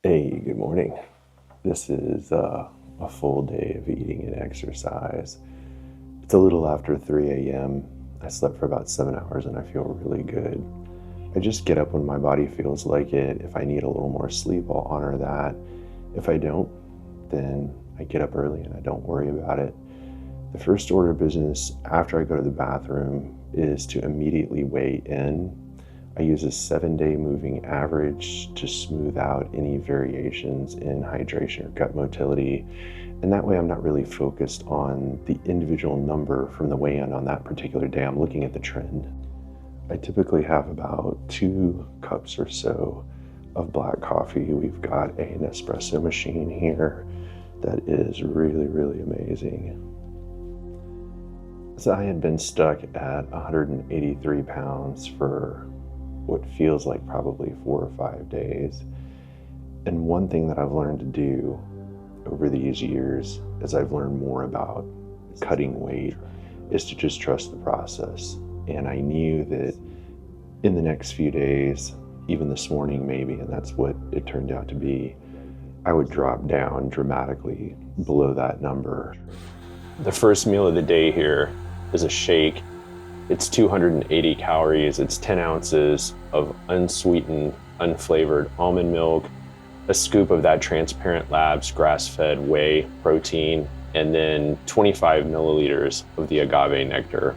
Hey, good morning. This is a full day of eating and exercise. It's a little after 3 a.m. I slept for about 7 hours and I feel really good. I just get up when my body feels like it. If I need a little more sleep, I'll honor that. If I don't, then I get up early and I don't worry about it. The first order of business after I go to the bathroom is to immediately weigh in. I use a 7-day moving average to smooth out any variations in hydration or gut motility. And that way I'm not really focused on the individual number from the weigh-in on that particular day. I'm looking at the trend. I typically have about 2 cups or so of black coffee. We've got an espresso machine here that is really, really amazing. So I had been stuck at 183 pounds for what feels like probably 4 or 5 days. And one thing that I've learned to do over these years, as I've learned more about cutting weight, is to just trust the process. And I knew that in the next few days, even this morning maybe, and that's what it turned out to be, I would drop down dramatically below that number. The first meal of the day here is a shake. It's 280 calories. It's 10 ounces of unsweetened, unflavored almond milk, a scoop of that transparent Labs grass-fed whey protein, and then 25 milliliters of the agave nectar.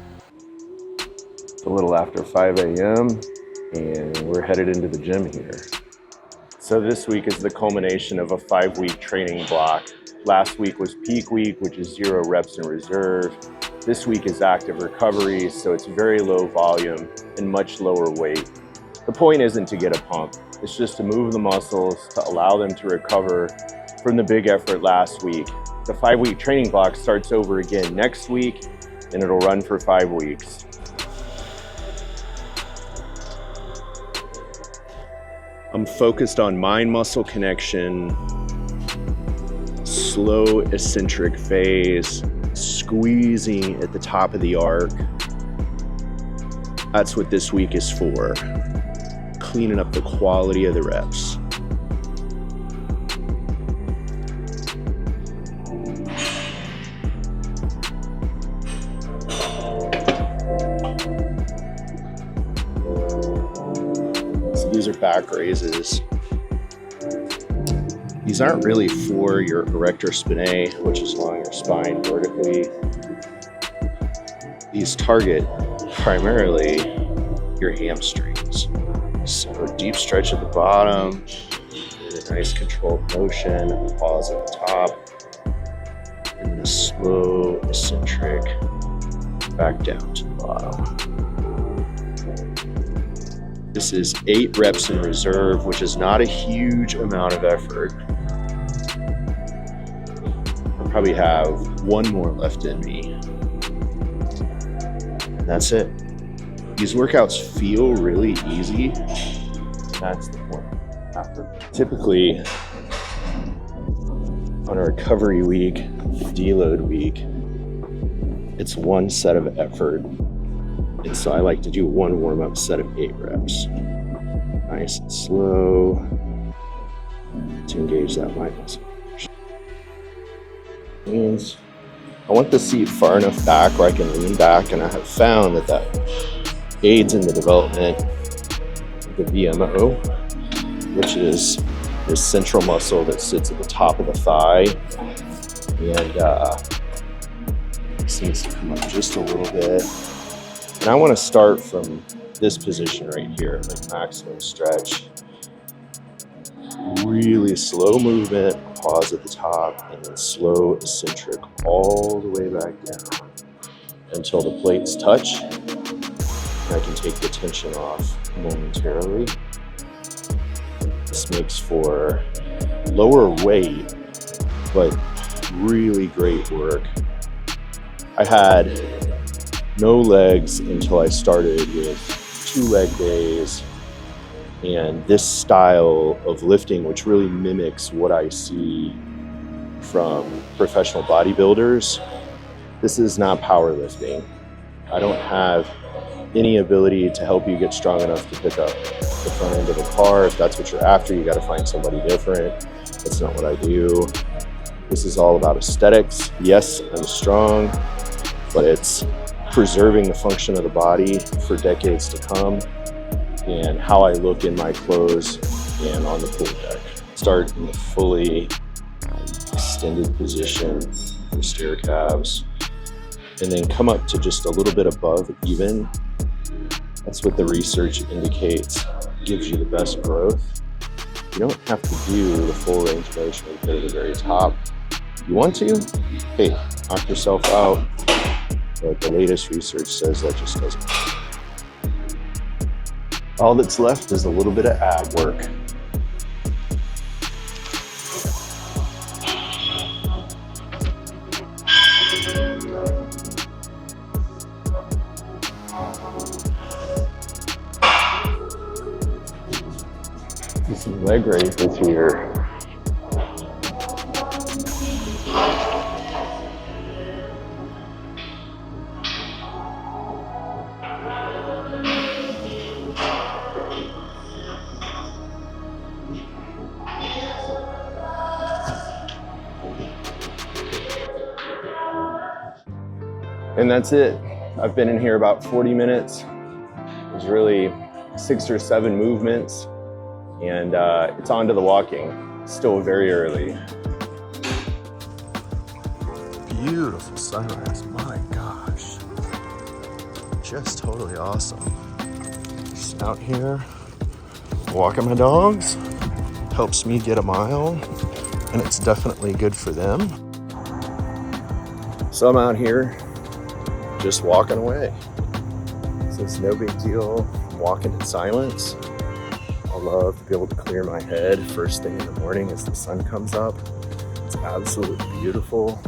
It's a little after 5 a.m. and we're headed into the gym here. So this week is the culmination of a 5-week training block. Last week was peak week, which is 0 reps in reserve. This week is active recovery, so it's very low volume and much lower weight. The point isn't to get a pump, it's just to move the muscles to allow them to recover from the big effort last week. The 5-week training block starts over again next week and it'll run for 5 weeks. I'm focused on mind-muscle connection, slow eccentric phase, squeezing at the top of the arc. That's what this week is for. Cleaning up the quality of the reps. So these are back raises. These aren't really for your erector spinae, which is along your spine vertically. These target primarily your hamstrings. So deep stretch at the bottom, a nice controlled motion, pause at the top, and then a slow eccentric back down to the bottom. This is 8 reps in reserve, which is not a huge amount of effort. I probably have 1 more left in me. And that's it. These workouts feel really easy. That's the point. Typically, on a recovery week, deload week, it's 1 set of effort. And so I like to do 1 warm-up set of 8 reps. Nice and slow to engage that mind muscle. Means I want the seat far enough back where I can lean back, and I have found that that aids in the development of the VMO, which is this central muscle that sits at the top of the thigh. And this needs to come up just a little bit. And I want to start from this position right here, like maximum stretch. Really slow movement, pause at the top, and then slow eccentric all the way back down until the plates touch. And I can take the tension off momentarily. This makes for lower weight, but really great work. I had no legs until I started with 2 leg days, and this style of lifting, which really mimics what I see from professional bodybuilders. This is not powerlifting. I don't have any ability to help you get strong enough to pick up the front end of the car. If that's what you're after, you got to find somebody different. That's not what I do. This is all about aesthetics. Yes, I'm strong, but it's preserving the function of the body for decades to come, and how I look in my clothes and on the pool deck. Start in the fully extended position for stair calves, and then come up to just a little bit above even. That's what the research indicates gives you the best growth. You don't have to do the full range of motion and go to the very top. If you want to, hey, knock yourself out. But the latest research says that just doesn't work. All that's left is a little bit of ab work. Some leg raises here. And that's it. I've been in here about 40 minutes. There's really 6 or 7 movements, and it's on to the walking. It's still very early. Beautiful sunrise, my gosh. Just totally awesome. Just out here, walking my dogs. Helps me get a mile, and it's definitely good for them. So I'm out here just walking away. So it's no big deal. I'm walking in silence. I love to be able to clear my head first thing in the morning as the sun comes up. It's absolutely beautiful.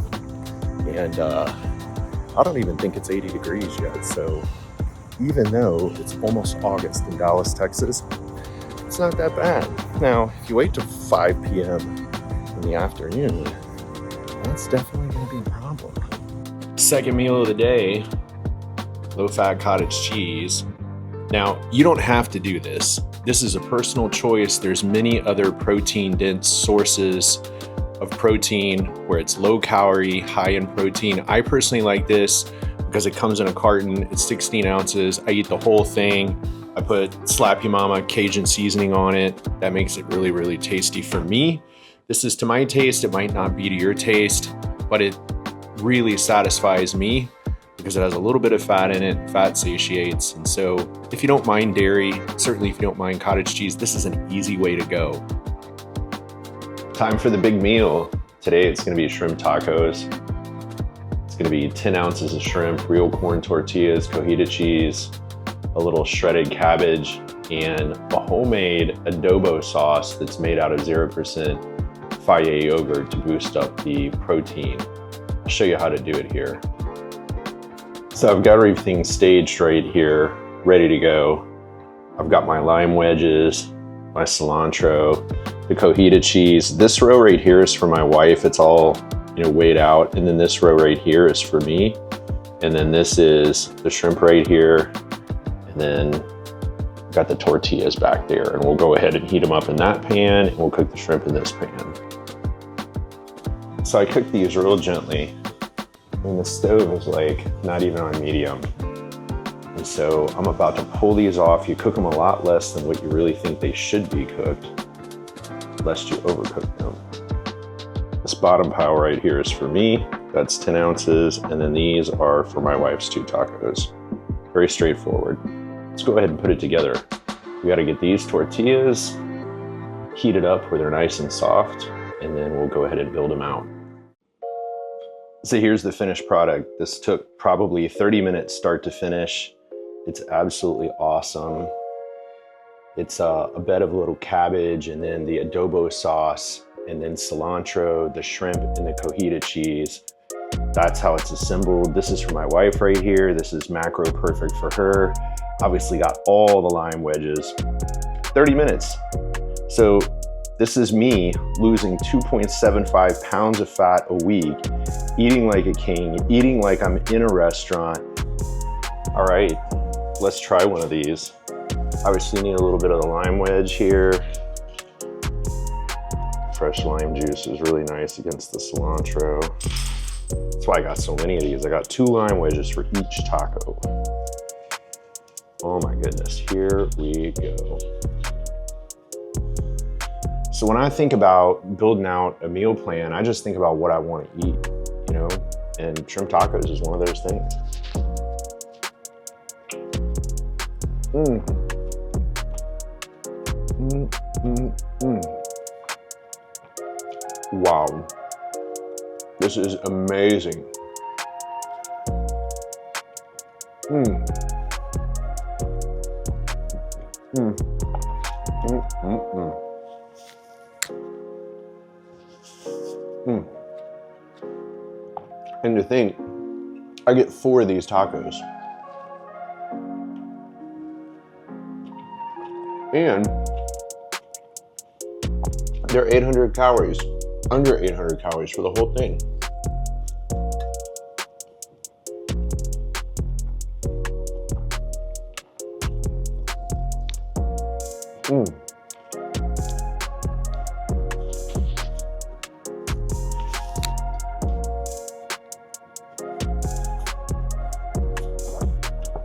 And I don't even think it's 80 degrees yet. So even though it's almost August in Dallas, Texas, it's not that bad. Now, if you wait till 5 p.m. in the afternoon, that's definitely gonna be a problem. Second meal of the day, low-fat cottage cheese. Now, you don't have to do this. This is a personal choice. There's many other protein-dense sources of protein where it's low calorie, high in protein. I personally like this because it comes in a carton. It's 16 ounces. I eat the whole thing. I put Slap Ya Mama Cajun seasoning on it. That makes it really, really tasty for me. This is to my taste. It might not be to your taste, but it really satisfies me because it has a little bit of fat in it. Fat satiates. And so if you don't mind dairy, certainly if you don't mind cottage cheese, this is an easy way to go. Time for the big meal. Today it's gonna be shrimp tacos. It's gonna be 10 ounces of shrimp, real corn tortillas, cojita cheese, a little shredded cabbage, and a homemade adobo sauce that's made out of 0% Fage yogurt to boost up the protein. I'll show you how to do it here. So I've got everything staged right here, ready to go. I've got my lime wedges, my cilantro, the cojita cheese. This row right here is for my wife. It's all, weighed out. And then this row right here is for me. And then this is the shrimp right here. And then got the tortillas back there. And we'll go ahead and heat them up in that pan, and we'll cook the shrimp in this pan. So I cook these real gently. And the stove is like not even on medium. And so I'm about to pull these off. You cook them a lot less than what you really think they should be cooked, lest you overcook them. This bottom pile right here is for me. That's 10 ounces. And then these are for my wife's 2 tacos. Very straightforward. Let's go ahead and put it together. We got to get these tortillas heated up where they're nice and soft, and then we'll go ahead and build them out. So here's the finished product. This took probably 30 minutes start to finish. It's absolutely awesome. It's a bed of little cabbage, and then the adobo sauce, and then cilantro, the shrimp, and the cojita cheese. That's how it's assembled. This is for my wife right here. This is macro perfect for her. Obviously got all the lime wedges. 30 minutes. So this is me losing 2.75 pounds of fat a week, eating like a king, eating like I'm in a restaurant. All right, let's try one of these. Obviously need a little bit of the lime wedge here. Fresh lime juice is really nice against the cilantro. That's why I got so many of these. I got 2 lime wedges for each taco. Oh my goodness, here we go. So when I think about building out a meal plan, I just think about what I want to eat, you know, and shrimp tacos is one of those things. Wow, this is amazing. And to think, I get 4 of these tacos. And they're 800 calories, under 800 calories for the whole thing.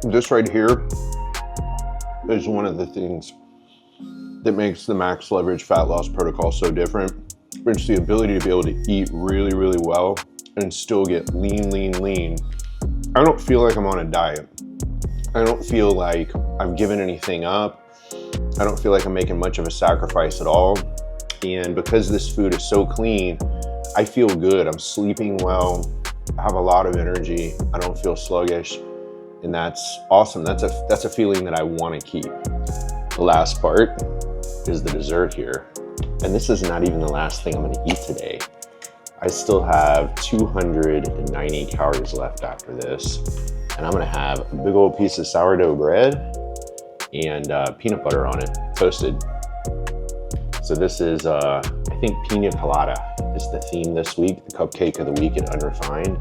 This right here is one of the things that makes the max leverage fat loss protocol so different. It's the ability to be able to eat really, really well and still get lean, lean, lean. I don't feel like I'm on a diet. I don't feel like I've given anything up. I don't feel like I'm making much of a sacrifice at all. And because this food is so clean, I feel good. I'm sleeping well. I have a lot of energy. I don't feel sluggish. And that's awesome. That's a feeling that I want to keep. The last part is the dessert here. And this is not even the last thing I'm going to eat today. I still have 290 calories left after this. And I'm going to have a big old piece of sourdough bread and peanut butter on it, toasted. So this is, I think Pina Colada is the theme this week, the cupcake of the week at Unrefined.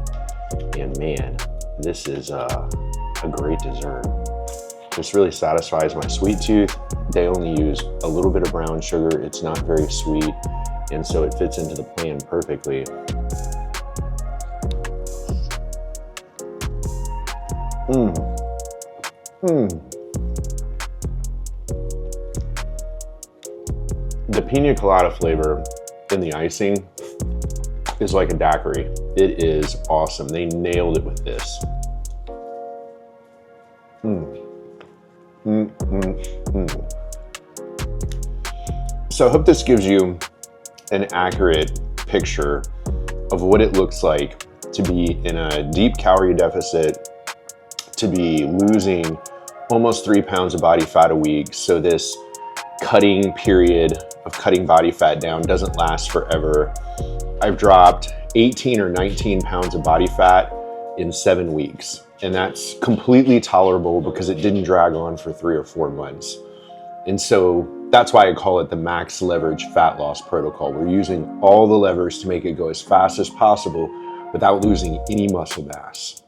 And man, this is a great dessert. This really satisfies my sweet tooth. They only use a little bit of brown sugar. It's not very sweet, and so it fits into the plan perfectly. The pina colada flavor in the icing is like a daiquiri. It is awesome. They nailed it with this. So I hope this gives you an accurate picture of what it looks like to be in a deep calorie deficit, to be losing almost 3 pounds of body fat a week. So this cutting period of cutting body fat down doesn't last forever. I've dropped 18 or 19 pounds of body fat in 7 weeks. And that's completely tolerable because it didn't drag on for 3 or 4 months. And so that's why I call it the max leverage fat loss protocol. We're using all the levers to make it go as fast as possible without losing any muscle mass.